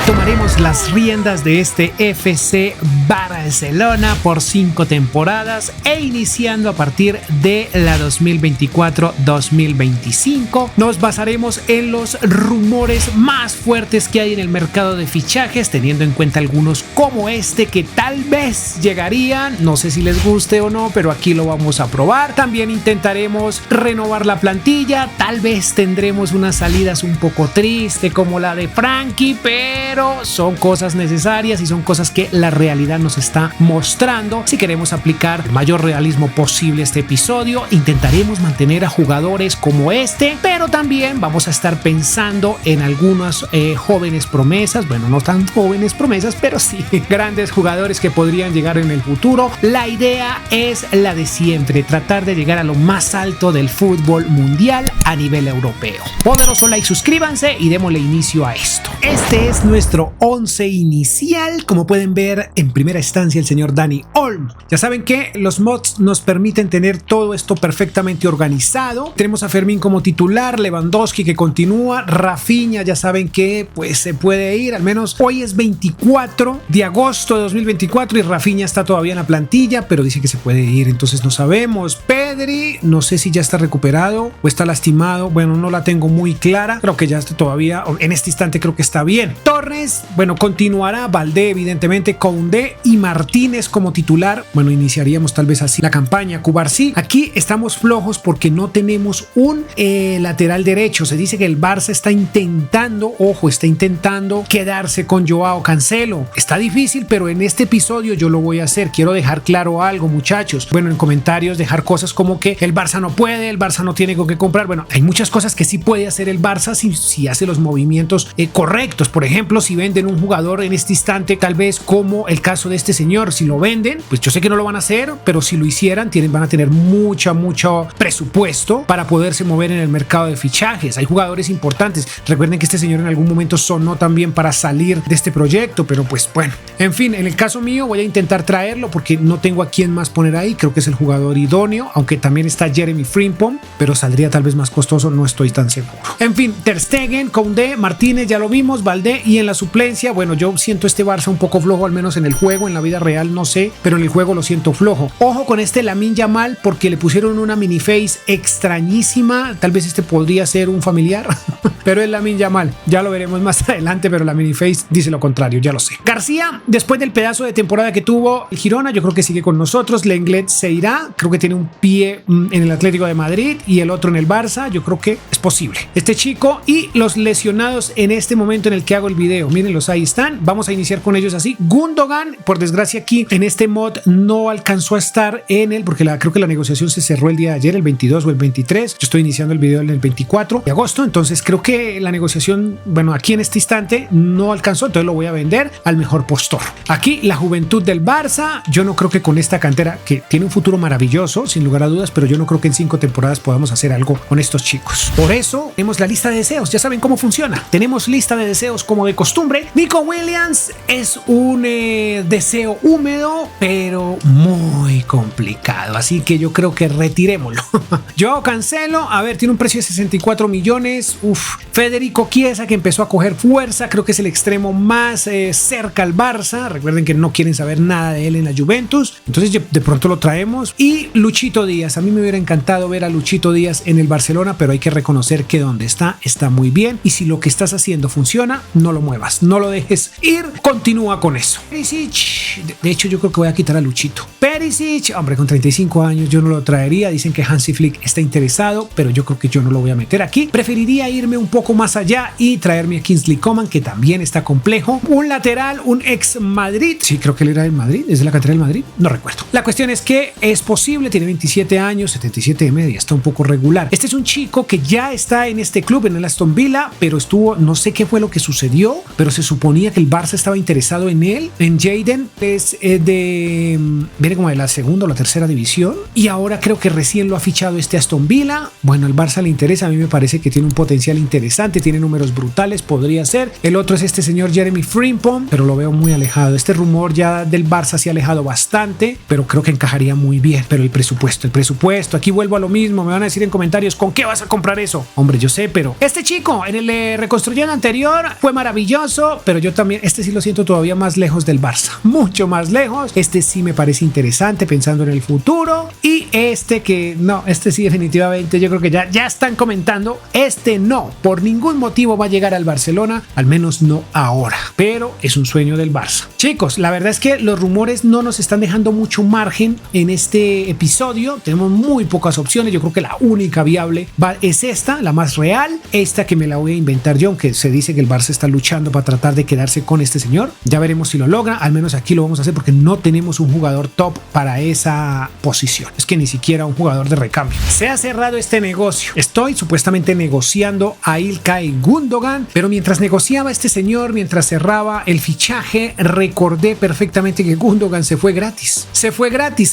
tomaremos las riendas de este FC Barcelona por 5 temporadas e iniciando a partir de la 2024-2025. Nos basaremos en los rumores más fuertes que hay en el mercado de fichajes, teniendo en cuenta algunos como este que tal vez llegarían. No sé si les guste o no, pero aquí lo vamos a probar. También intentaremos renovar la plantilla. Tal vez tendremos unas salidas un poco tristes como la de Frankie, pero son cosas necesarias y son cosas que la realidad nos está mostrando. Si queremos aplicar el mayor realismo posible a este episodio, intentaremos mantener a jugadores como este, pero también vamos a estar pensando en algunas jóvenes promesas, bueno, no tan jóvenes promesas, pero sí grandes jugadores que podrían llegar en el futuro. La idea es la de siempre, tratar de llegar a lo más alto del fútbol mundial a nivel europeo. Poderoso like, suscríbanse y démosle inicio a esto. Este es nuestro 11 inicial. Como pueden ver, en primera instancia el señor Dani Olmo. Ya saben que los mods nos permiten tener todo esto perfectamente organizado. Tenemos a Fermín como titular, Lewandowski que continúa, Rafinha ya saben que pues se puede ir, al menos hoy es 24 de agosto de 2024 y Rafinha está todavía en la plantilla, pero dice que se puede ir, entonces no sabemos. Pedri, no sé si ya está recuperado o está lastimado, bueno, no la tengo muy clara, creo que ya está todavía, en este instante creo que está bien. Torres, bueno, continuará, Valdé evidentemente, Koundé y Martínez como titular, bueno, iniciaríamos tal vez así la campaña. Cubarsí, aquí estamos flojos porque no tenemos un lateral derecho. Se dice que el Barça está intentando quedarse con Joao Cancelo. Está difícil, pero en este episodio yo lo voy a hacer. Quiero dejar claro algo, muchachos. Bueno, en comentarios dejar cosas como que el Barça no puede, el Barça no tiene con qué comprar. Bueno, hay muchas cosas que sí puede hacer el Barça si hace los movimientos correctos. Por ejemplo, si venden un jugador en este instante, tal vez como el caso de este señor, si lo venden, pues yo sé que no lo van a hacer, pero si lo hicieran, van a tener mucho presupuesto para poderse mover en el mercado de fichajes. Hay jugadores importantes. Recuerden que este señor en algún momento sonó también para salir de este proyecto, pero pues bueno, en fin, en el caso mío voy a intentar traerlo porque no tengo a quién más poner ahí. Creo que es el jugador idóneo, aunque también está Jeremy Frimpong, pero saldría tal vez más costoso, no estoy tan seguro. En fin, Ter Stegen, Koundé, Martínez, ya lo vimos, Valdé, y en la suplencia, bueno, yo siento este Barça un poco flojo, al menos en el juego, en la vida real no sé, pero en el juego lo siento flojo. Ojo con este Lamine Yamal porque le pusieron una mini face extrañísima, tal vez este podría ser un familiar, pero es Lamine Yamal, ya lo veremos más adelante, pero la mini face dice lo contrario, ya lo sé. García, después del pedazo de temporada que tuvo el Girona, yo creo que sigue con nosotros. Lenglet se irá, creo que tiene un pie en el Atlético de Madrid y el otro en el Barça, yo creo que es posible. Este chico y los lesionados en este momento en el que hago el video, mírenlos, ahí están, vamos a iniciar con ellos así. Gundogan, por desgracia aquí en este mod no alcanzó a estar en él porque creo que la negociación se cerró el día de ayer, el 22 o el 23, yo estoy iniciando el video en el 24 de agosto, entonces creo que la negociación, bueno, aquí en este instante no alcanzó, entonces lo voy a vender al mejor postor. Aquí la juventud del Barça, yo no creo que con esta cantera, que tiene un futuro maravilloso sin lugar a dudas, pero yo no creo que en 5 temporadas podamos hacer algo con estos chicos. Por eso tenemos la lista de deseos, ya saben cómo funciona, tenemos lista de deseos como de costumbre. Nico Williams es un deseo húmedo pero muy complicado, así que yo creo que retirémoslo. Joao Cancelo, a ver, tiene un precio de 64 millones. Federico Chiesa, que empezó a coger fuerza, creo que es el extremo más cerca al Barça. Recuerden que no quieren saber nada de él en la Juventus, entonces de pronto lo traemos. Y Luchito Díaz, a mí me hubiera encantado ver a Luchito Díaz en el Barcelona, pero hay que reconocer que donde está muy bien, y si lo que estás haciendo funciona, no lo muevas, no lo dejes ir, continúa con eso. Perisic, de hecho yo creo que voy a quitar a Luchito. Perisic, hombre, con 35 años yo no lo traería, dicen que Hansi Flick está interesado, pero yo creo que yo no lo voy a meter aquí. Preferiría irme un poco más allá y traerme a Kingsley Coman, que también está complejo. Un lateral, un ex Madrid, sí, creo que él era del Madrid, es de la cantera del Madrid, no recuerdo. La cuestión es que es posible, tiene 27 años, 77 de media, está un poco regular. Este es un chico que ya está en este club, en el Aston Villa, pero estuvo, no sé qué fue lo que sucedió, pero se suponía que el Barça estaba interesado en él. En Jaden es viene como de la segunda o la tercera división, y ahora creo que recién lo ha fichado este Aston Villa. Bueno, al Barça le interesa, a mí me parece que tiene un potencial interesante, tiene números brutales, podría ser. El otro es este señor Jeremy Frimpong, pero lo veo muy alejado. Este rumor ya del Barça se ha alejado bastante, pero creo que encajaría muy bien. Pero el presupuesto, aquí vuelvo a lo mismo, me van a decir en comentarios, ¿con qué vas a comprar eso? Hombre, yo sé, pero este chico en el reconstruyendo anterior fue maravilloso. maravilloso, pero yo también, este sí lo siento todavía más lejos del Barça, mucho más lejos. Este sí me parece interesante pensando en el futuro, y este que no, este sí definitivamente yo creo que ya están comentando, este no, por ningún motivo va a llegar al Barcelona, al menos no ahora, pero es un sueño del Barça. Chicos, la verdad es que los rumores no nos están dejando mucho margen en este episodio, tenemos muy pocas opciones, yo creo que la única viable es esta, la más real, esta que me la voy a inventar yo, aunque se dice que el Barça está luchando para tratar de quedarse con este señor, ya veremos si lo logra, al menos aquí lo vamos a hacer porque no tenemos un jugador top para esa posición, es que ni siquiera un jugador de recambio. Se ha cerrado este negocio, estoy supuestamente negociando a Ilkay Gundogan, pero mientras negociaba este señor, mientras cerraba el fichaje, recordé perfectamente que Gundogan se fue gratis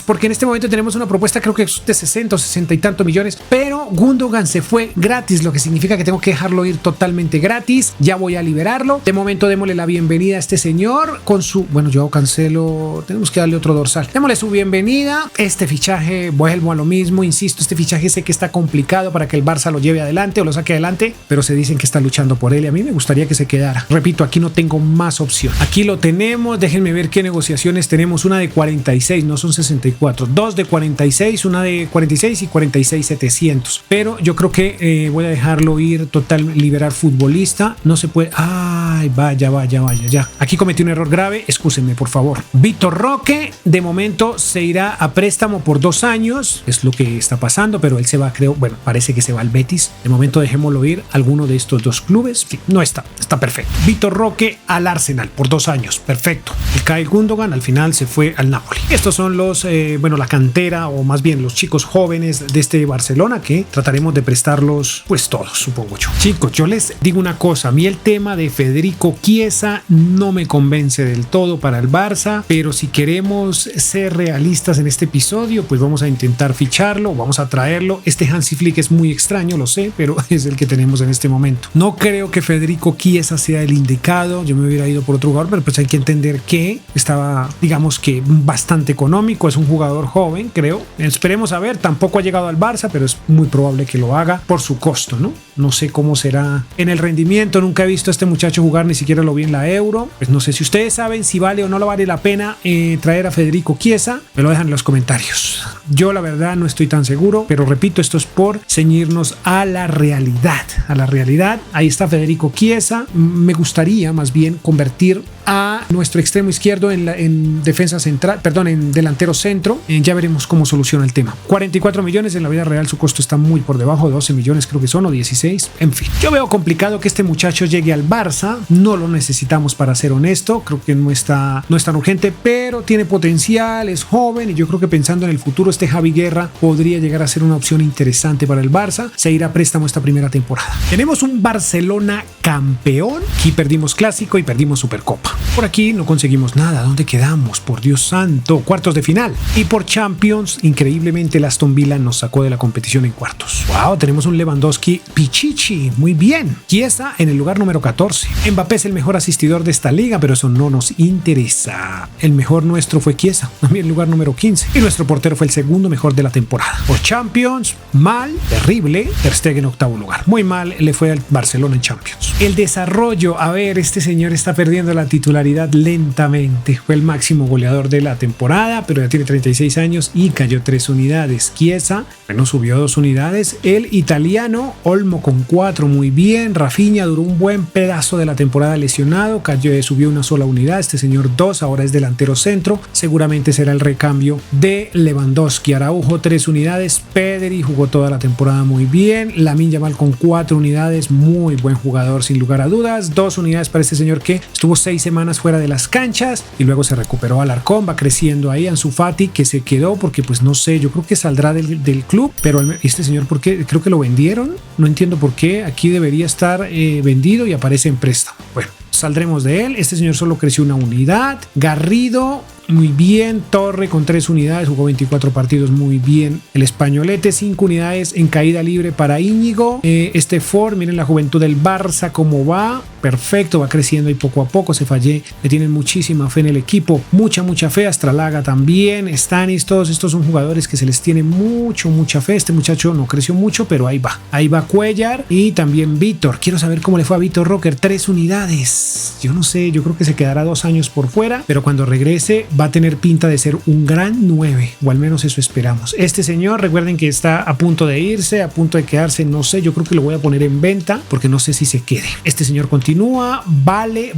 porque en este momento tenemos una propuesta creo que es de 60 o 60 y tantos millones, pero Gundogan se fue gratis, lo que significa que tengo que dejarlo ir totalmente gratis. Ya voy a liberarlo. De momento démosle la bienvenida a este señor con su, bueno, yo cancelo, tenemos que darle otro dorsal, démosle su bienvenida. Este fichaje, vuelvo a lo mismo, insisto, este fichaje sé que está complicado para que el Barça lo lleve adelante o lo saque adelante, pero se dicen que está luchando por él y a mí me gustaría que se quedara. Repito, aquí no tengo más opción, aquí lo tenemos. Déjenme ver qué negociaciones tenemos, una de 46, no son 64, dos de 46, una de 46 y 46,700, pero yo creo que voy a dejarlo ir total, liberar futbolista, no se puede, ay, vaya, ya, aquí cometí un error grave, excúsenme por favor. Vitor Roque, de momento se irá a préstamo por 2 años, es lo que está pasando, pero él se va, creo, bueno, parece que se va al Betis, de momento dejémoslo ir, alguno de estos dos clubes, sí, no está perfecto. Vitor Roque al Arsenal por 2 años, perfecto. Ilkay Gundogan al final se fue al Napoli. Estos son los, la cantera, o más bien los chicos jóvenes de este Barcelona, que trataremos de prestarlos pues todos, supongo yo. Chicos, yo les digo una cosa, a mí el tema de Federico Chiesa no me convence del todo para el Barça, pero si queremos ser realistas en este episodio, pues vamos a intentar ficharlo, vamos a traerlo. Este Hansi Flick es muy extraño, lo sé, pero es el que tenemos en este momento. No creo que Federico Chiesa sea el indicado, yo me hubiera ido por otro jugador, pero pues hay que entender que estaba, digamos que bastante económico, es un jugador joven, creo. Esperemos a ver, tampoco ha llegado al Barça, pero es muy probable que lo haga por su costo, ¿no? No sé cómo será en el rendimiento, nunca he visto a este muchacho jugar, ni siquiera lo vi en la Euro, pues no sé si ustedes saben si vale o no lo vale la pena traer a Federico Chiesa, me lo dejan en los comentarios. Yo la verdad no estoy tan seguro, pero repito, esto es por ceñirnos a la realidad, ahí está Federico Chiesa. Me gustaría más bien convertir a nuestro extremo izquierdo en defensa central, perdón, en delantero centro. Ya veremos cómo soluciona el tema. 44 millones en la vida real, su costo está muy por debajo, 12 millones creo que son, o 16, en fin. Yo veo complicado que este muchacho llegue al Barça, no lo necesitamos para ser honesto, creo que no es tan urgente, pero tiene potencial, es joven y yo creo que pensando en el futuro este Javi Guerra podría llegar a ser una opción interesante para el Barça. Se irá a préstamo esta primera temporada. Tenemos un Barcelona campeón, aquí perdimos Clásico y perdimos Supercopa. Por aquí no conseguimos nada. ¿Dónde quedamos? Por Dios santo, cuartos de final. Y por Champions, increíblemente el Aston Villa nos sacó de la competición en cuartos. Wow, tenemos un Lewandowski Pichichi, muy bien. Chiesa en el lugar número 14. Mbappé es el mejor asistidor de esta liga, pero eso no nos interesa. El mejor nuestro fue Chiesa, también el lugar número 15. Y nuestro portero fue el segundo mejor de la temporada. Por Champions, mal, terrible. Ter Stegen en octavo lugar. Muy mal le fue al Barcelona en Champions. El desarrollo, a ver, este señor está perdiendo la titularidad lentamente. Fue el máximo goleador de la temporada, pero ya tiene 36 años y cayó 3 unidades. Chiesa, bueno, subió 2 unidades. El italiano, Olmo con 4, muy bien. Rafinha duró un buen pedazo de la temporada lesionado, subió una sola unidad. Este señor 2, ahora es delantero centro. Seguramente será el recambio de Lewandowski. Araujo 3 unidades. Pedri jugó toda la temporada muy bien. Lamine Yamal con 4 unidades, muy buen jugador sin lugar a dudas. 2 unidades para este señor que estuvo 6 semanas fuera de las canchas y luego se recuperó. Alarcón va creciendo ahí. Ansu Fati, que se quedó porque pues no sé, yo creo que saldrá del club, pero este señor, ¿por qué? Creo que lo vendieron, no entiendo por qué. Aquí debería estar vendido y aparece en préstamo. Bueno, saldremos de él. Este señor solo creció una unidad. Garrido muy bien. Torre con 3 unidades, jugó 24 partidos, muy bien. El españolete, 5 unidades en caída libre para Íñigo. Ford, miren la juventud del Barça cómo va, perfecto, va creciendo y poco a poco. Se fallé, le tienen muchísima fe en el equipo, mucha fe. Astralaga también, Stanis, todos estos son jugadores que se les tiene mucha fe. Este muchacho no creció mucho, pero ahí va Cuellar y también Víctor. Quiero saber cómo le fue a Víctor Rocker, 3 unidades. Yo no sé, yo creo que se quedará 2 años por fuera, pero cuando regrese va a tener pinta de ser un gran 9, o al menos eso esperamos. Este señor, recuerden que está a punto de irse, a punto de quedarse, no sé, yo creo que lo voy a poner en venta porque no sé si se quede. Este señor continúa, Valle,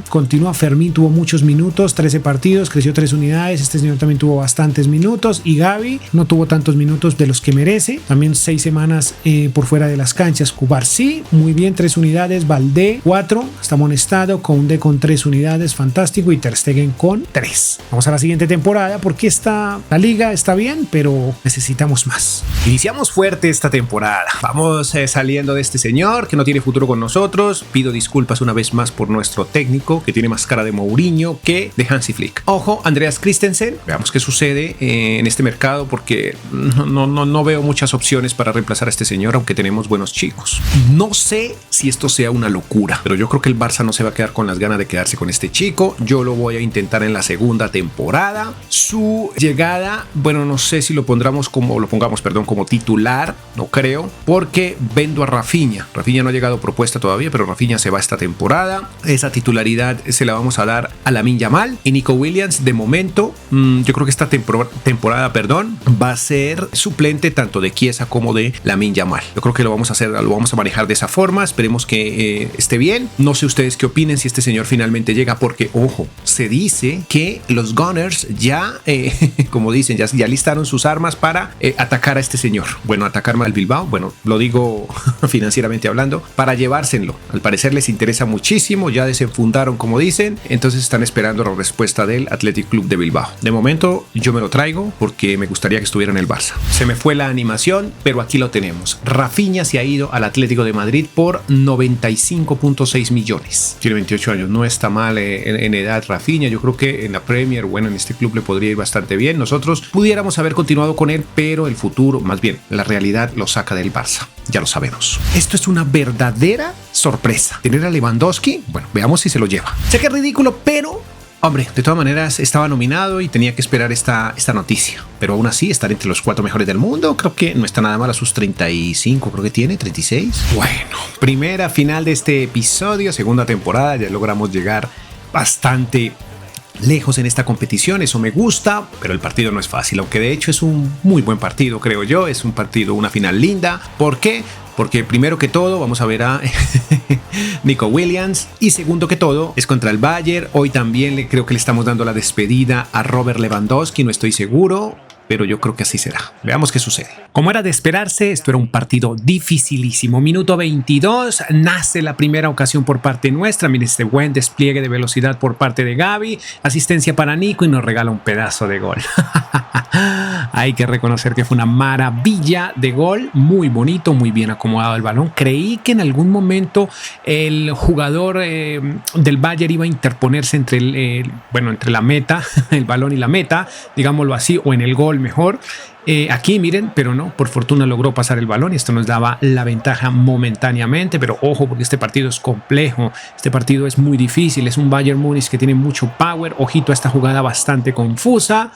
continúa. Fermín tuvo muchos minutos, 13 partidos, creció 3 unidades. Este señor también tuvo bastantes minutos, y Gaby no tuvo tantos minutos de los que merece, también 6 semanas por fuera de las canchas. Cubar sí, muy bien, 3 unidades. Valdé 4, está amonestado. Koundé con 3 unidades, fantástico, y Ter Stegen con 3. Vamos a la siguiente temporada porque la liga está bien, pero necesitamos más. Iniciamos fuerte esta temporada, vamos saliendo de este señor que no tiene futuro con nosotros. Pido disculpas una vez más por nuestro técnico, que tiene más cara de Mourinho que de Hansi Flick. Ojo, Andreas Christensen, veamos qué sucede en este mercado, porque no veo muchas opciones para reemplazar a este señor, aunque tenemos buenos chicos. No sé si esto sea una locura, pero yo creo que el Barça no se va a quedar con las ganas de quedarse con este chico. Yo lo voy a intentar en la segunda temporada. Su llegada, bueno, no sé si lo pongamos como titular, no creo, porque vendo a Rafinha. Rafinha no ha llegado propuesta todavía, pero Rafinha se va esta temporada. Esa titularidad se la vamos a dar a Lamine Yamal, y Nico Williams de momento, yo creo que esta temporada va a ser suplente tanto de Chiesa como de Lamine Yamal. Yo creo que lo vamos a manejar de esa forma. Esperemos que esté bien. No sé ustedes qué opinen si este señor finalmente llega, porque ojo, se dice que los Gunners ya como dicen, ya listaron sus armas para atacar a este señor. Bueno, atacar al Bilbao, bueno, lo digo financieramente hablando, para llevárselo. Al parecer les interesa muchísimo, ya desenfundaron como dicen, entonces están esperando la respuesta del Athletic Club de Bilbao. De momento yo me lo traigo porque me gustaría que estuviera en el Barça. Se me fue la animación, pero aquí lo tenemos. Rafinha se ha ido al Atlético de Madrid por 95.6 millones. Tiene 28 años, no está mal en edad Rafinha. Yo creo que en la Premier, bueno, en este club le podría ir bastante bien. Nosotros pudiéramos haber continuado con él, pero el futuro, más bien la realidad, lo saca del Barça. Ya lo sabemos. Esto es una verdadera sorpresa. Tener a Lewandowski, bueno, veamos si se lo lleva. Sé que es ridículo, pero hombre, de todas maneras estaba nominado y tenía que esperar esta noticia. Pero aún así, estar entre los 4 mejores del mundo, creo que no está nada mal a sus 35, creo que tiene 36. Bueno, primera final de este episodio, segunda temporada, ya logramos llegar bastante lejos en esta competición, eso me gusta, pero el partido no es fácil, aunque de hecho es un muy buen partido, creo yo. Es un partido, una final linda. ¿Por qué? Porque primero que todo vamos a ver a Nico Williams, y segundo que todo es contra el Bayern. Hoy también creo que le estamos dando la despedida a Robert Lewandowski, no estoy seguro, pero yo creo que así será. Veamos qué sucede. Como era de esperarse, esto era un partido dificilísimo. Minuto 22, nace la primera ocasión por parte nuestra. Miren este buen despliegue de velocidad por parte de Gaby. Asistencia para Nico y nos regala un pedazo de gol. Hay que reconocer que fue una maravilla de gol. Muy bonito, muy bien acomodado el balón. Creí que en algún momento el jugador del Bayern iba a interponerse entre entre la meta, el balón y la meta, digámoslo así, o en el gol mejor. Aquí miren, pero no, por fortuna logró pasar el balón y esto nos daba la ventaja momentáneamente. Pero ojo, porque este partido es complejo, este partido es muy difícil, es un Bayern Múnich que tiene mucho power. Ojito a esta jugada bastante confusa.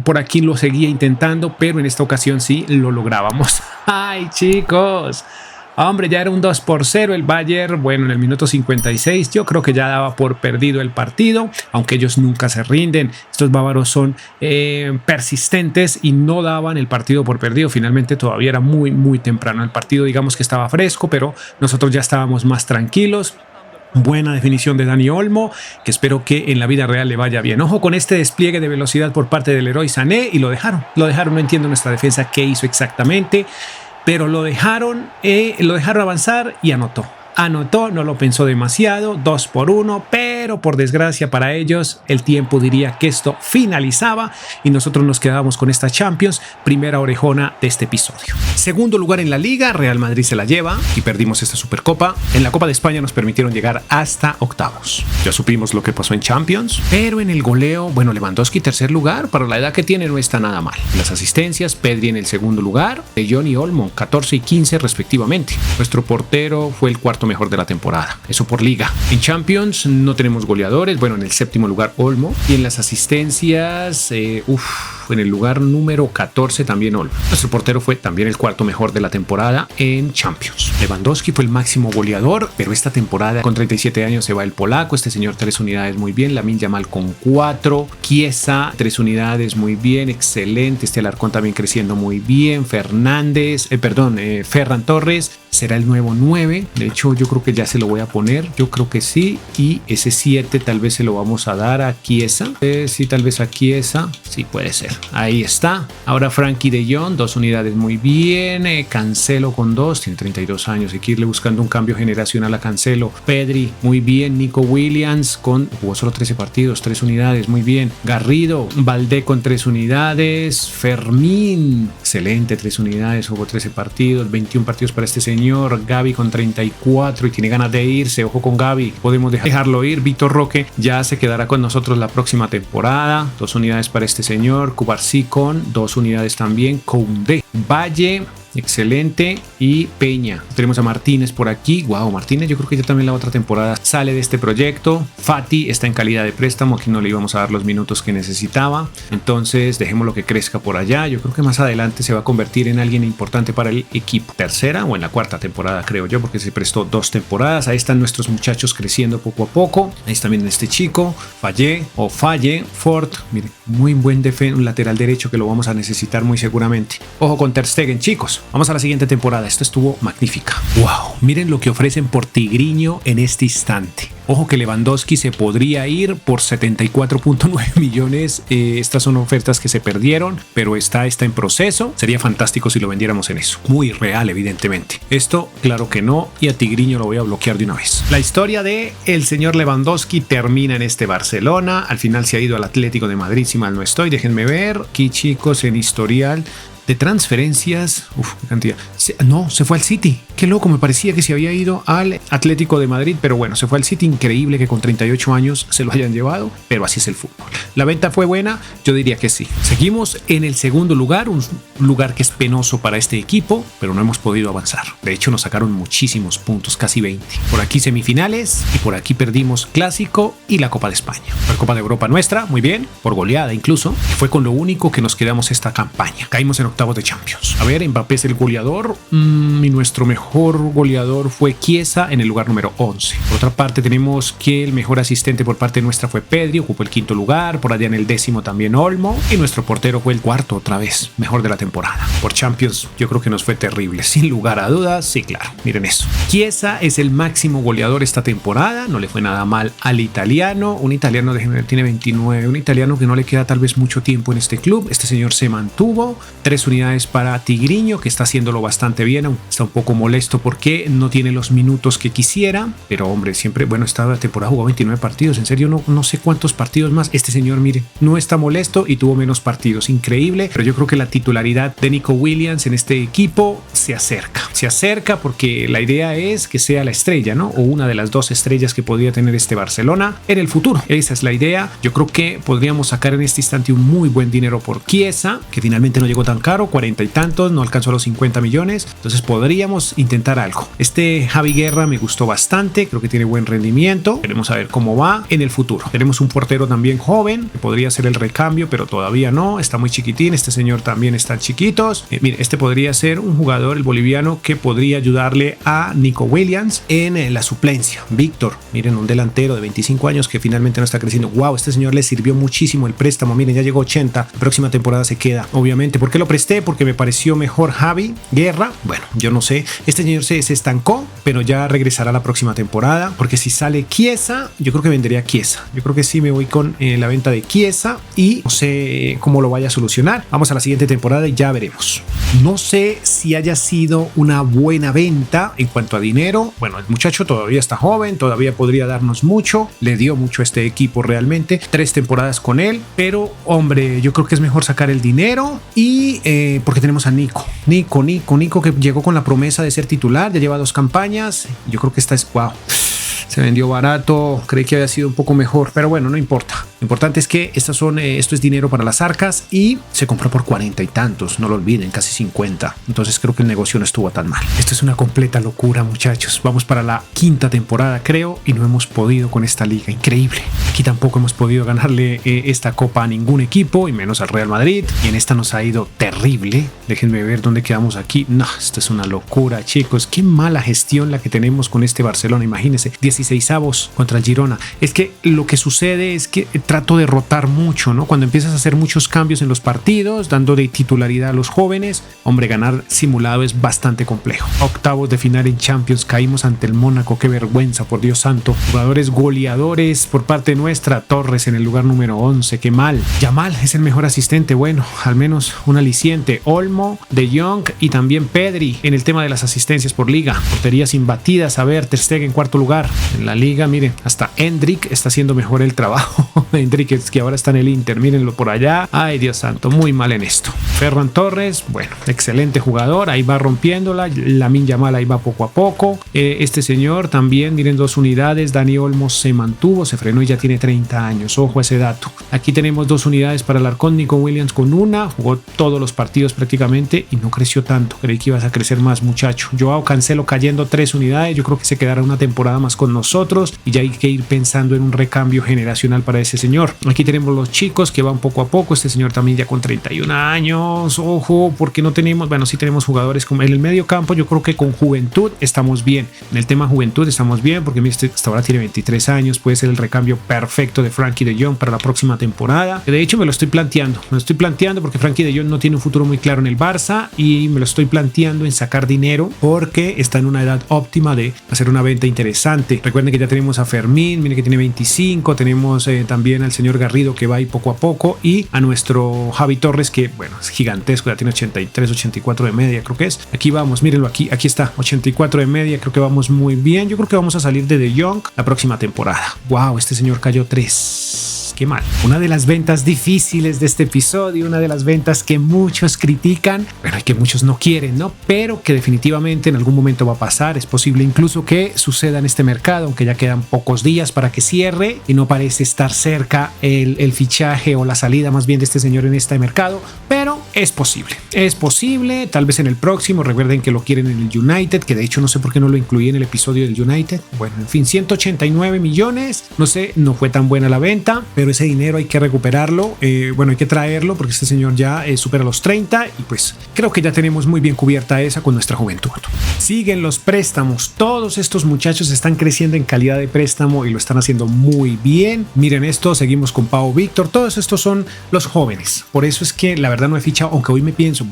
Por aquí lo seguía intentando, pero en esta ocasión sí lo lográbamos. ¡Ay, chicos! Hombre, ya era un 2-0 el Bayern. Bueno, en el minuto 56 yo creo que ya daba por perdido el partido, aunque ellos nunca se rinden. Estos bávaros son persistentes y no daban el partido por perdido. Finalmente todavía era muy temprano el partido, digamos que estaba fresco, pero nosotros ya estábamos más tranquilos. Buena definición de Dani Olmo, que espero que en la vida real le vaya bien. Ojo con este despliegue de velocidad por parte del Leroy Sané, y lo dejaron. No entiendo nuestra defensa qué hizo exactamente, pero lo dejaron avanzar y anotó. anotó, no lo pensó demasiado, 2-1, pero por desgracia para ellos el tiempo diría que esto finalizaba y nosotros nos quedábamos con esta Champions, primera orejona de este episodio. Segundo lugar en la Liga, Real Madrid se la lleva y perdimos esta Supercopa. En la Copa de España nos permitieron llegar hasta octavos. Ya supimos lo que pasó en Champions, pero en el goleo, bueno, Lewandowski tercer lugar, para la edad que tiene no está nada mal. Las asistencias, Pedri en el segundo lugar, De Jong y Olmo 14 y 15 respectivamente. Nuestro portero fue el cuarto mejor de la temporada, eso por Liga. En Champions no tenemos goleadores, bueno, en el séptimo lugar Olmo, y en las asistencias, en el lugar número 14 también Olmo. Nuestro portero fue también el cuarto mejor de la temporada en Champions. Lewandowski fue el máximo goleador, pero esta temporada con 37 años se va el polaco, este señor 3 unidades muy bien, Lamine Yamal con 4, Chiesa 3 unidades muy bien, excelente, este Alarcón también creciendo muy bien, Ferran Torres será el nuevo 9, de hecho yo creo que ya se lo voy a poner, yo creo que sí, y ese 7 tal vez se lo vamos a dar a Chiesa, sí, tal vez a Chiesa, sí puede ser, ahí está. Ahora Frankie de Jong, 2 unidades muy bien, Cancelo con 2, tiene 32 años, hay que irle buscando un cambio generacional a Cancelo. Pedri, muy bien, Nico Williams jugó solo 13 partidos, 3 unidades, muy bien. Garrido, Valdé con 3 unidades, Fermín, excelente, 3 unidades, jugó 13 partidos, 21 partidos para este señor. Gavi con 34 y tiene ganas de irse, ojo con Gavi, podemos dejarlo ir. Vitor Roque ya se quedará con nosotros la próxima temporada, 2 unidades para este señor. Cubarsí con 2 unidades también. Koundé, Valle, excelente, y Peña. Tenemos a Martínez por aquí. Wow, Martínez yo creo que ya también la otra temporada sale de este proyecto. Fati está en calidad de préstamo, aquí no le íbamos a dar los minutos que necesitaba, entonces dejémoslo que crezca por allá. Yo creo que más adelante se va a convertir en alguien importante para el equipo. Tercera o en la cuarta temporada creo yo, porque se prestó 2 temporadas. Ahí están nuestros muchachos creciendo poco a poco. Ahí está también este chico Falle Ford, miren, muy buen un lateral derecho que lo vamos a necesitar muy seguramente. Ojo con Ter Stegen, chicos. Vamos a la siguiente temporada. Esto estuvo magnífica. Wow, miren lo que ofrecen por Tigriño en este instante. Ojo que Lewandowski se podría ir por 74.9 millones. Estas son ofertas que se perdieron, pero está en proceso. Sería fantástico si lo vendiéramos en eso. Muy real, evidentemente. Esto, claro que no, y a Tigriño lo voy a bloquear de una vez. La historia de el señor Lewandowski termina en este Barcelona. Al final se ha ido al Atlético de Madrid, si mal no estoy. Déjenme ver. Aquí, chicos, en historial de transferencias, qué cantidad. Se fue al City. Qué loco, me parecía que se había ido al Atlético de Madrid, pero bueno, se fue al City. Increíble que con 38 años se lo hayan llevado, pero así es el fútbol. ¿La venta fue buena? Yo diría que sí. Seguimos en el segundo lugar, un lugar que es penoso para este equipo, pero no hemos podido avanzar. De hecho, nos sacaron muchísimos puntos, casi 20. Por aquí semifinales y por aquí perdimos Clásico y la Copa de España. La Copa de Europa nuestra, muy bien, por goleada incluso. Fue con lo único que nos quedamos esta campaña. Caímos en octavos de Champions. A ver, Mbappé es el goleador y nuestro mejor goleador fue Chiesa en el lugar número 11. Por otra parte, tenemos que el mejor asistente por parte nuestra fue Pedri, ocupó el 5º lugar. Por allá en el 10º también Olmo, y nuestro portero fue el 4º otra vez, mejor de la temporada. Por Champions yo creo que nos fue terrible, sin lugar a dudas. Sí, claro, miren eso. Chiesa es el máximo goleador esta temporada, no le fue nada mal al italiano. Un italiano, déjenme ver, tiene 29, un italiano que no le queda tal vez mucho tiempo en este club. Este señor se mantuvo. 3 unidades para Tigriño, que está haciéndolo bastante bien, aunque está un poco molesto porque no tiene los minutos que quisiera, pero hombre, siempre, bueno, esta temporada jugó 29 partidos, en serio no sé cuántos partidos más. Este señor, mire, no está molesto y tuvo menos partidos, increíble, pero yo creo que la titularidad de Nico Williams en este equipo se acerca porque la idea es que sea la estrella, ¿no? O una de las 2 estrellas que podría tener este Barcelona en el futuro. Esa es la idea. Yo creo que podríamos sacar en este instante un muy buen dinero por Chiesa, que finalmente no llegó tan caro, 40 y tantos, no alcanzó a los 50 millones, entonces podríamos intentar algo. Este Javi Guerra me gustó bastante, creo que tiene buen rendimiento, queremos saber cómo va en el futuro. Tenemos un portero también joven, que podría ser el recambio, pero todavía no, está muy chiquitín, este señor también está chiquitos. Mire, este podría ser un jugador, el boliviano, que podría ayudarle a Nico Williams en la suplencia. Víctor, miren, un delantero de 25 años que finalmente no está creciendo. Wow, este señor le sirvió muchísimo el préstamo, miren, ya llegó 80, la próxima temporada se queda, obviamente. ¿Por qué lo presté? Porque me pareció mejor Javi Guerra Inglaterra. Bueno, yo no sé, este señor se estancó, pero ya regresará la próxima temporada, porque si sale Chiesa, yo creo que vendería Chiesa. Yo creo que sí me voy con la venta de Chiesa y no sé cómo lo vaya a solucionar. Vamos a la siguiente temporada y ya veremos. No sé si haya sido una buena venta en cuanto a dinero. Bueno, el muchacho todavía está joven, todavía podría darnos mucho, le dio mucho a este equipo realmente, 3 temporadas con él, pero hombre, yo creo que es mejor sacar el dinero y porque tenemos a Nico que llegó con la promesa de ser titular, ya lleva 2 campañas, yo creo que esta es wow. Se vendió barato, creí que había sido un poco mejor, pero bueno, no importa. Lo importante es que esto es dinero para las arcas y se compró por 40 y tantos, no lo olviden, casi 50. Entonces creo que el negocio no estuvo tan mal. Esto es una completa locura, muchachos. Vamos para la 5ª temporada, creo, y no hemos podido con esta liga. Increíble. Aquí tampoco hemos podido ganarle esta copa a ningún equipo, y menos al Real Madrid. Y en esta nos ha ido terrible. Déjenme ver dónde quedamos aquí. No, esto es una locura, chicos. Qué mala gestión la que tenemos con este Barcelona. Imagínense, 16avos contra el Girona. Es que lo que sucede es que trato de rotar mucho, ¿no? Cuando empiezas a hacer muchos cambios en los partidos, dando de titularidad a los jóvenes, hombre, ganar simulado es bastante complejo. Octavos de final en Champions, caímos ante el Mónaco, qué vergüenza, por Dios santo. Jugadores goleadores por parte nuestra, Torres en el lugar número 11, qué mal. Yamal es el mejor asistente, bueno, al menos un aliciente. Olmo, De Jong y también Pedri en el tema de las asistencias por liga. Porterías imbatidas, a ver, Ter Stegen en 4º lugar. En la liga, miren, hasta Endrick está haciendo mejor el trabajo. Endrick, que ahora está en el Inter, mírenlo por allá. Ay, Dios santo, muy mal en esto. Ferran Torres, bueno, excelente jugador, ahí va rompiéndola. Lamine Yamal ahí va poco a poco. Este señor también, miren, 2 unidades. Dani Olmo se mantuvo, se frenó y ya tiene 30 años. Ojo a ese dato. Aquí tenemos 2 unidades para Alarcón, Nico Williams con 1. Jugó todos los partidos prácticamente y no creció tanto. Creí que ibas a crecer más, muchacho. Joao Cancelo cayendo 3 unidades. Yo creo que se quedará una temporada más con nosotros y ya hay que ir pensando en un recambio generacional para ese señor. Aquí tenemos los chicos que van poco a poco. Este señor también ya con 31 años. Ojo, porque no tenemos, bueno, sí tenemos jugadores como en el medio campo. Yo creo que con juventud estamos bien. En el tema juventud estamos bien porque mira, hasta ahora tiene 23 años. Puede ser el recambio perfecto de Frankie de Jong para la próxima temporada. De hecho, me lo estoy planteando porque Frankie de Jong no tiene un futuro muy claro en el Barça y me lo estoy planteando en sacar dinero porque está en una edad óptima de hacer una venta interesante. Recuerden que ya tenemos a Fermín, miren que tiene 25, tenemos también al señor Garrido que va ahí poco a poco y a nuestro Javi Torres que, bueno, es gigantesco, ya tiene 83, 84 de media, creo que es. Aquí vamos, mírenlo, aquí está, 84 de media, creo que vamos muy bien. Yo creo que vamos a salir de Jong la próxima temporada. Wow, este señor cayó 3. Qué mal. Una de las ventas difíciles de este episodio, una de las ventas que muchos critican, bueno, y que muchos no quieren, ¿no? Pero que definitivamente en algún momento va a pasar. Es posible incluso que suceda en este mercado, aunque ya quedan pocos días para que cierre y no parece estar cerca el fichaje o la salida más bien de este señor en este mercado, pero es posible, tal vez en el próximo. Recuerden que lo quieren en el United, que de hecho no sé por qué no lo incluí en el episodio del United. Bueno, en fin, 189 millones, no sé, no fue tan buena la venta, pero ese dinero hay que recuperarlo, bueno, hay que traerlo porque este señor ya supera los 30 y pues creo que ya tenemos muy bien cubierta esa con nuestra juventud. Siguen los préstamos, todos estos muchachos están creciendo en calidad de préstamo y lo están haciendo muy bien. Miren esto, seguimos con Pau Víctor, todos estos son los jóvenes, por eso es que la verdad no he fichado, aunque hoy me pienso,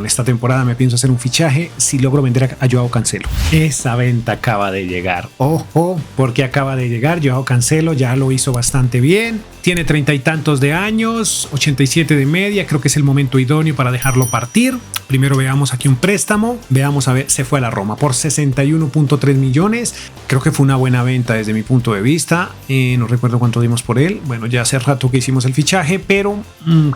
esta temporada me pienso hacer un fichaje si logro vender a Joao Cancelo. Esa venta acaba de llegar, ojo, porque acaba de llegar. Joao Cancelo ya lo hizo bastante bien, tiene 30 y tantos de años, 87 de media, creo que es el momento idóneo para dejarlo partir. Primero veamos aquí un préstamo, veamos a ver, se fue a la Roma por 61.3 millones, creo que fue una buena venta desde mi punto de vista, no recuerdo cuánto dimos por él, bueno, ya hace rato que hicimos el fichaje, pero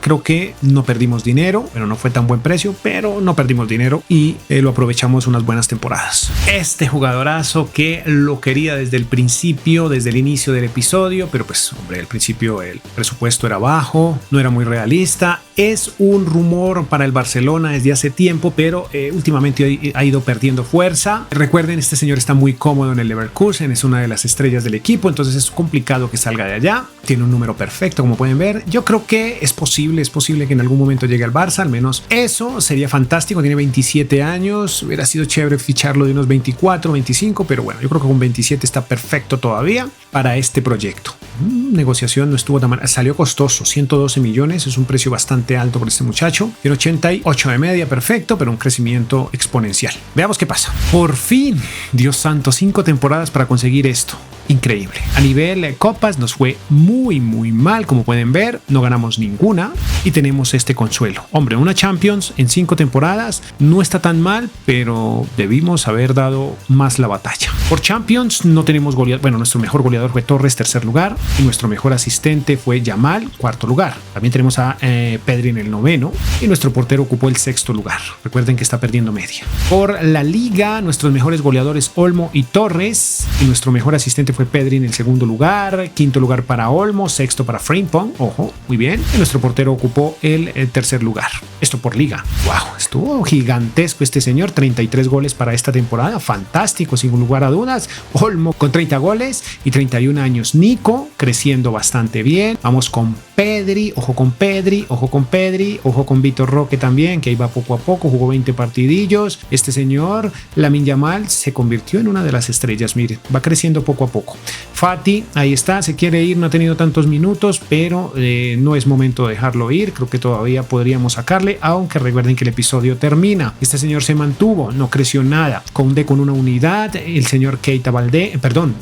creo que no perdimos dinero, bueno, no fue tan buen precio, pero no perdimos dinero y lo aprovechamos unas buenas temporadas. Este jugadorazo que lo quería desde el principio, desde el inicio del episodio, pero pues hombre, al principio el presupuesto era bajo, no era muy realista, es un rumor para el Barcelona desde hace tiempo, pero últimamente ha ido perdiendo fuerza. Recuerden, este señor está muy cómodo en el Leverkusen, es una de las estrellas del equipo, entonces es complicado que salga de allá. Tiene un número perfecto, como pueden ver. Yo creo que es posible que en algún momento llegue al Barça, al menos eso sería fantástico. Tiene 27 años, hubiera sido chévere ficharlo de unos 24, 25, pero bueno, yo creo que con 27 está perfecto todavía para este proyecto. Negociación no estuvo tan mal, salió costoso, 112 millones, es un precio bastante alto por este muchacho. Tiene 88 de media, perfecto, pero un crecimiento exponencial. Veamos qué pasa. Por fin, Dios santo, 5 temporadas para conseguir esto. Increíble. A nivel copas nos fue muy mal, como pueden ver, no ganamos ninguna y tenemos este consuelo. Hombre, una Champions en 5 temporadas no está tan mal, pero debimos haber dado más la batalla. Por Champions no tenemos goleador. Bueno, nuestro mejor goleador fue Torres, tercer lugar, y nuestro mejor asistente fue Yamal, cuarto lugar. También tenemos a Pedri en el noveno y nuestro portero ocupó el sexto lugar. Recuerden que está perdiendo media. Por la liga, nuestros mejores goleadores Olmo y Torres, y nuestro mejor asistente fue Pedri en el segundo lugar, quinto lugar para Olmo, sexto para Frimpong, ojo, muy bien, y nuestro portero ocupó el tercer lugar. Esto por liga. Wow, estuvo gigantesco este señor, 33 goles para esta temporada, fantástico, sin lugar a dudas. Olmo con 30 goles y 31 años. Nico creciendo bastante bien. Vamos con Pedri, ojo con Pedri, ojo con Pedri, ojo con Vitor Roque también, que ahí va poco a poco, jugó 20 partidillos. Este señor, Lamine Yamal, se convirtió en una de las estrellas, miren, va creciendo poco a poco. Fati, ahí está, se quiere ir, no ha tenido tantos minutos, pero no es momento de dejarlo ir, creo que todavía podríamos sacarle, aunque recuerden que el episodio termina. Este señor se mantuvo, no creció nada. Conde con una unidad, el señor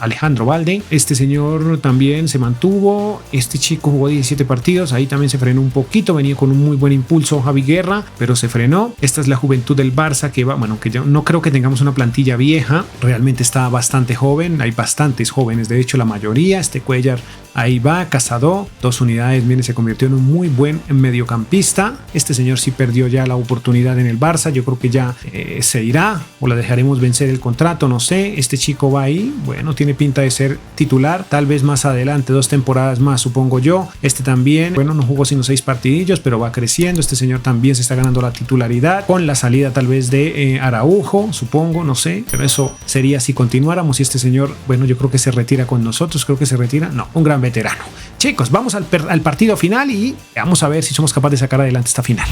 Alejandro Balde, este señor también se mantuvo, este chico jugó 17 partidos, ahí también se frenó un poquito, venía con un muy buen impulso Javi Guerra, pero se frenó. Esta es la juventud del Barça que va, bueno, que yo no creo que tengamos una plantilla vieja, realmente está bastante joven, hay bastantes jóvenes, de hecho la mayoría. Este Cuellar ahí va, Casado, 2 unidades, viene, se convirtió en un muy buen mediocampista. Este señor sí perdió ya la oportunidad en el Barça, yo creo que ya se irá o la dejaremos vencer el contrato, no sé. Este chico va ahí, bueno, tiene pinta de ser titular, tal vez más adelante, 2 temporadas más, supongo yo. Este también, bueno, no jugó sino 6 partidillos, pero va creciendo. Este señor también se está ganando la titularidad con la salida tal vez de Araujo, supongo, no sé, pero eso sería si continuáramos. Y este señor, bueno, yo creo que se retira con nosotros, creo que se retira, no, un gran veterano. Chicos, vamos al partido final y vamos a ver si somos capaces de sacar adelante esta final.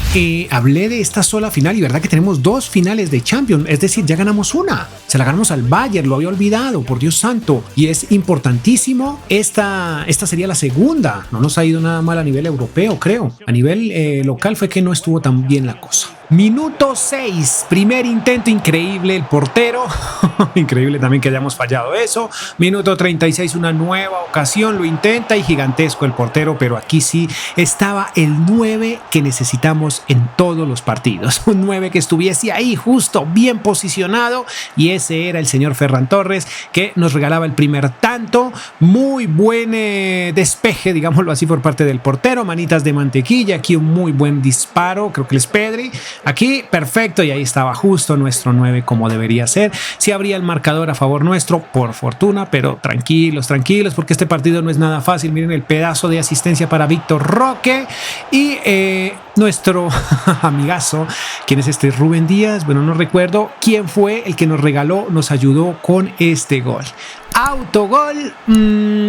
Hablé de esta sola final y verdad que tenemos 2 finales de Champions, es decir, ya ganamos una, se la ganamos al Bayern, lo había olvidado, por Dios santo, y es importantísimo. Esta sería la segunda, no nos ha ido nada mal a nivel europeo, creo. A nivel local fue que no estuvo tan bien la cosa. Minuto 6, primer intento, increíble el portero, increíble también que hayamos fallado eso. Minuto 36, una nueva ocasión, lo intenta y gigantesco el portero, pero aquí sí estaba el 9 que necesitamos en todos los partidos, un 9 que estuviese ahí justo, bien posicionado, y ese era el señor Ferran Torres, que nos regalaba el primer tanto. Muy buen despeje, digámoslo así, por parte del portero, manitas de mantequilla, aquí un muy buen disparo, creo que es Pedri. Aquí, perfecto, y ahí estaba justo nuestro 9 como debería ser. Sí habría el marcador a favor nuestro, por fortuna, pero tranquilos, porque este partido no es nada fácil. Miren el pedazo de asistencia para Vitor Roque y nuestro amigazo, ¿quién es este? Rubén Díaz, bueno, no recuerdo quién fue el que nos regaló, nos ayudó con este gol. Autogol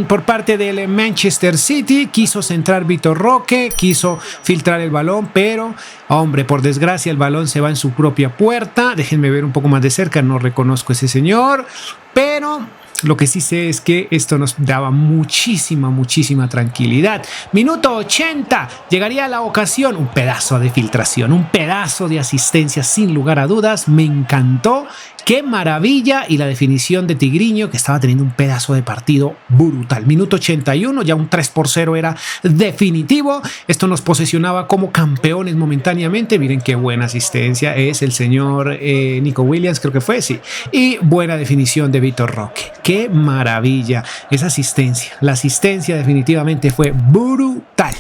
por parte del Manchester City. Quiso centrar Vitor Roque, quiso filtrar el balón, pero hombre, por desgracia el balón se va en su propia puerta. Déjenme ver un poco más de cerca, no reconozco a ese señor, pero lo que sí sé es que esto nos daba muchísima tranquilidad. Minuto 80, llegaría la ocasión, un pedazo de filtración, un pedazo de asistencia sin lugar a dudas, me encantó. ¡Qué maravilla! Y la definición de Tigriño, que estaba teniendo un pedazo de partido brutal. Minuto 81, ya un 3-0 era definitivo. Esto nos posesionaba como campeones momentáneamente. Miren qué buena asistencia es el señor Nico Williams, creo que fue, sí. Y buena definición de Vitor Roque. ¡Qué maravilla! Esa asistencia, la asistencia definitivamente fue brutal.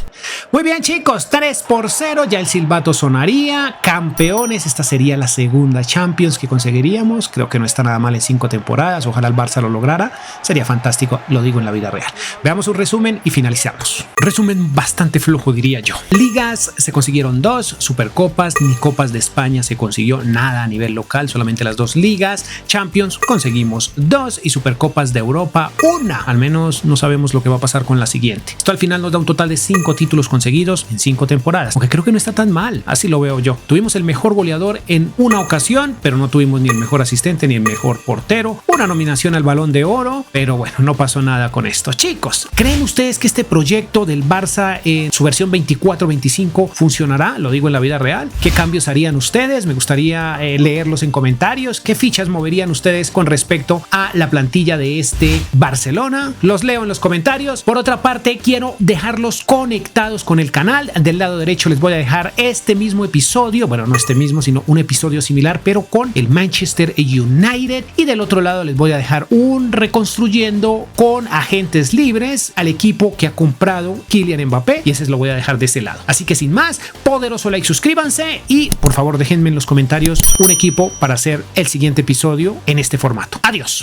Muy bien, chicos, 3-0, ya el silbato sonaría. Campeones, esta sería la segunda Champions que conseguiríamos. Creo que no está nada mal en 5 temporadas. Ojalá el Barça lo lograra. Sería fantástico, lo digo en la vida real. Veamos un resumen y finalizamos. Resumen bastante flojo, diría yo. Ligas se consiguieron 2, Supercopas, ni Copas de España se consiguió nada a nivel local, solamente las 2 ligas. Champions conseguimos 2 y Supercopas de Europa 1. Al menos no sabemos lo que va a pasar con la siguiente. Esto al final nos da un total de 5 títulos títulos conseguidos en 5 temporadas, aunque creo que no está tan mal, así lo veo yo. Tuvimos el mejor goleador en una ocasión, pero no tuvimos ni el mejor asistente ni el mejor portero, una nominación al Balón de Oro, pero bueno, no pasó nada con esto. Chicos, ¿creen ustedes que este proyecto del Barça en su versión 24-25 funcionará? Lo digo en la vida real. ¿Qué cambios harían ustedes? Me gustaría leerlos en comentarios. ¿Qué fichas moverían ustedes con respecto a la plantilla de este Barcelona? Los leo en los comentarios. Por otra parte, quiero dejarlos conectados con el canal. Del lado derecho les voy a dejar este mismo episodio, bueno, no este mismo, sino un episodio similar, pero con el Manchester United, y del otro lado les voy a dejar un reconstruyendo con agentes libres al equipo que ha comprado Kylian Mbappé, y ese lo voy a dejar de este lado. Así que sin más, poderoso like, suscríbanse y por favor déjenme en los comentarios un equipo para hacer el siguiente episodio en este formato. Adiós.